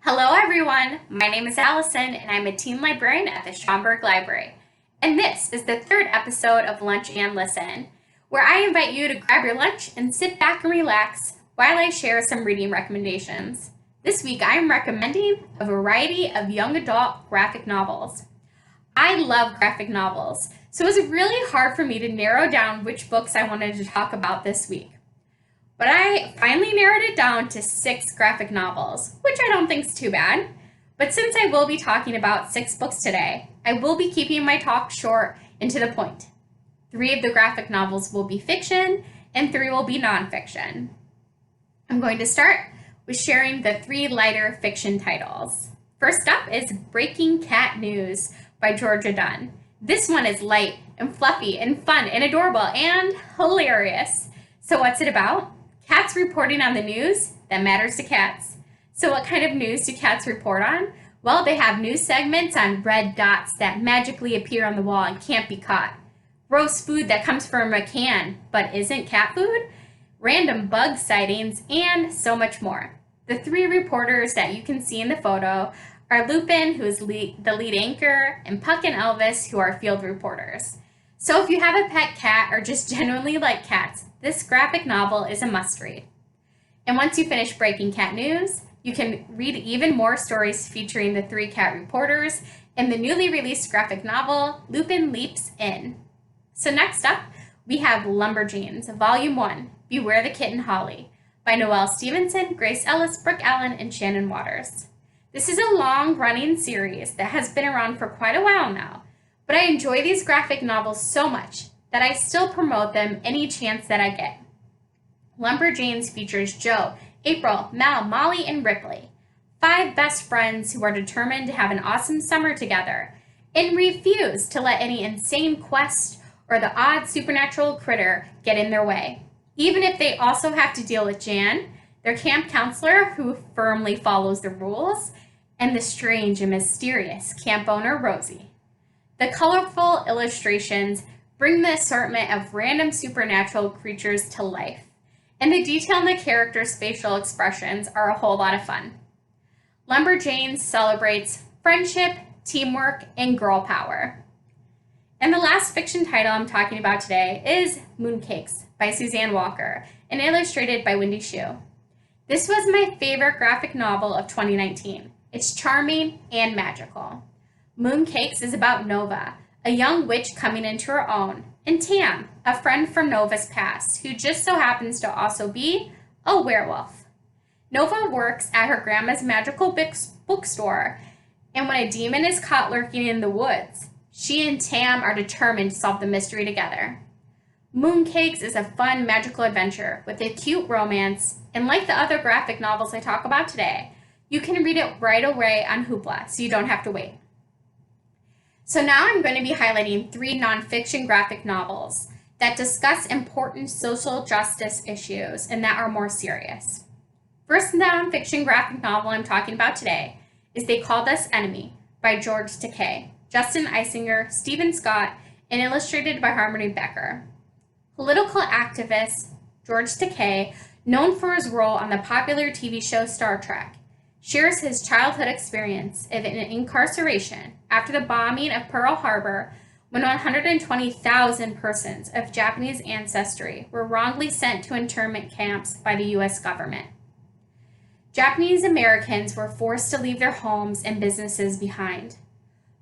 Hello everyone, my name is Allison and I'm a teen librarian at the Schaumburg Library. And this is the third episode of Lunch and Listen, where I invite you to grab your lunch and sit back and relax while I share some reading recommendations. This week I am recommending a variety of young adult graphic novels. I love graphic novels, so it was really hard for me to narrow down which books I wanted to talk about this week. But I finally narrowed it down to 6 graphic novels, which I don't think is too bad. But since I will be talking about 6 books today, I will be keeping my talk short and to the point. 3 of the graphic novels will be fiction, and 3 will be nonfiction. I'm going to start with sharing the 3 lighter fiction titles. First up is Breaking Cat News by Georgia Dunn. This one is light and fluffy and fun and adorable and hilarious. So what's it about? Cats reporting on the news that matters to cats. So what kind of news do cats report on? Well, they have news segments on red dots that magically appear on the wall and can't be caught. Gross food that comes from a can but isn't cat food. Random bug sightings, and so much more. The 3 reporters that you can see in the photo are Lupin, who is the lead anchor, and Puck and Elvis, who are field reporters. So if you have a pet cat or just genuinely like cats, this graphic novel is a must-read. And once you finish Breaking Cat News, you can read even more stories featuring the 3 cat reporters in the newly released graphic novel, Lupin Leaps In. So next up, we have Lumberjanes, Volume 1, Beware the Kitten Holly, by Noelle Stevenson, Grace Ellis, Brooke Allen, and Shannon Waters. This is a long-running series that has been around for quite a while now, but I enjoy these graphic novels so much that I still promote them any chance that I get. Lumberjanes features Joe, April, Mel, Molly, and Ripley, 5 best friends who are determined to have an awesome summer together and refuse to let any insane quest or the odd supernatural critter get in their way, even if they also have to deal with Jan, their camp counselor who firmly follows the rules, and the strange and mysterious camp owner Rosie. The colorful illustrations bring the assortment of random supernatural creatures to life, and the detail in the characters' facial expressions are a whole lot of fun. Lumberjanes celebrates friendship, teamwork, and girl power. And the last fiction title I'm talking about today is Mooncakes by Suzanne Walker and illustrated by Wendy. This was my favorite graphic novel of 2019. It's charming and magical. Mooncakes is about Nova, a young witch coming into her own, and Tam, a friend from Nova's past, who just so happens to also be a werewolf. Nova works at her grandma's magical bookstore, and when a demon is caught lurking in the woods, she and Tam are determined to solve the mystery together. Mooncakes is a fun, magical adventure with a cute romance, and like the other graphic novels I talk about today, you can read it right away on Hoopla, so you don't have to wait. So now I'm going to be highlighting 3 nonfiction graphic novels that discuss important social justice issues and that are more serious. First nonfiction graphic novel I'm talking about today is They Called Us Enemy by George Takei, Justin Eisinger, Stephen Scott, and illustrated by Harmony Becker. Political activist George Takei, known for his role on the popular TV show Star Trek, shares his childhood experience of an incarceration after the bombing of Pearl Harbor when 120,000 persons of Japanese ancestry were wrongly sent to internment camps by the U.S. government. Japanese Americans were forced to leave their homes and businesses behind.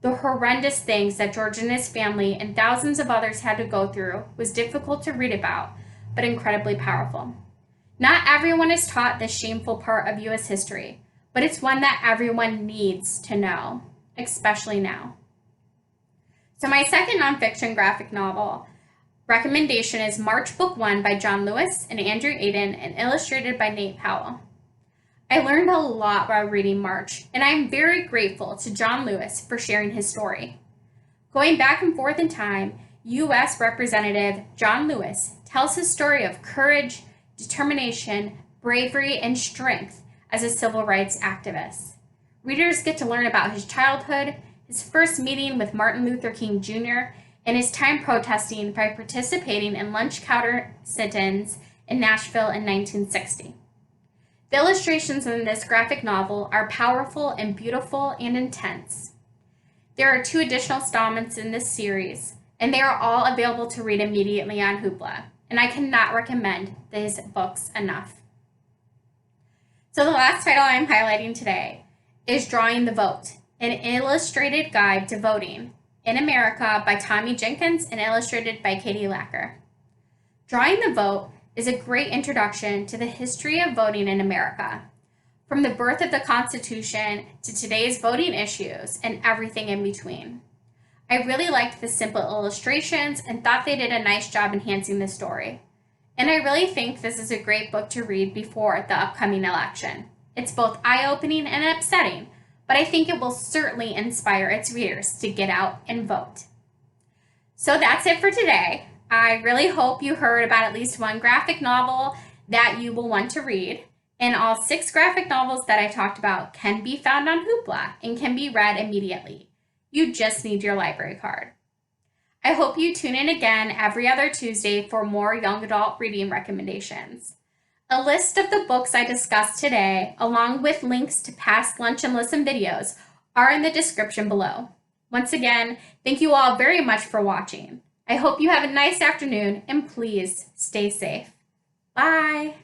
The horrendous things that George and his family and thousands of others had to go through was difficult to read about, but incredibly powerful. Not everyone is taught this shameful part of U.S. history, but it's one that everyone needs to know, especially now. So my second nonfiction graphic novel recommendation is March Book 1 by John Lewis and Andrew Ayden and illustrated by Nate Powell. I learned a lot while reading March, and I am very grateful to John Lewis for sharing his story. Going back and forth in time, U.S. Representative John Lewis tells his story of courage, determination, bravery, and strength as a civil rights activist. Readers get to learn about his childhood, his first meeting with Martin Luther King Jr., and his time protesting by participating in lunch counter sit-ins in Nashville in 1960. The illustrations in this graphic novel are powerful and beautiful and intense. There are 2 additional installments in this series, and they are all available to read immediately on Hoopla, and I cannot recommend these books enough. So the last title I'm highlighting today is Drawing the Vote, an illustrated guide to voting in America by Tommy Jenkins and illustrated by Katie Lacker. Drawing the Vote is a great introduction to the history of voting in America, from the birth of the Constitution to today's voting issues and everything in between. I really liked the simple illustrations and thought they did a nice job enhancing the story. And I really think this is a great book to read before the upcoming election. It's both eye-opening and upsetting, but I think it will certainly inspire its readers to get out and vote. So that's it for today. I really hope you heard about at least one graphic novel that you will want to read. And all 6 graphic novels that I talked about can be found on Hoopla and can be read immediately. You just need your library card. I hope you tune in again every other Tuesday for more young adult reading recommendations. A list of the books I discussed today, along with links to past Lunch and Listen videos, are in the description below. Once again, thank you all very much for watching. I hope you have a nice afternoon, and please stay safe. Bye!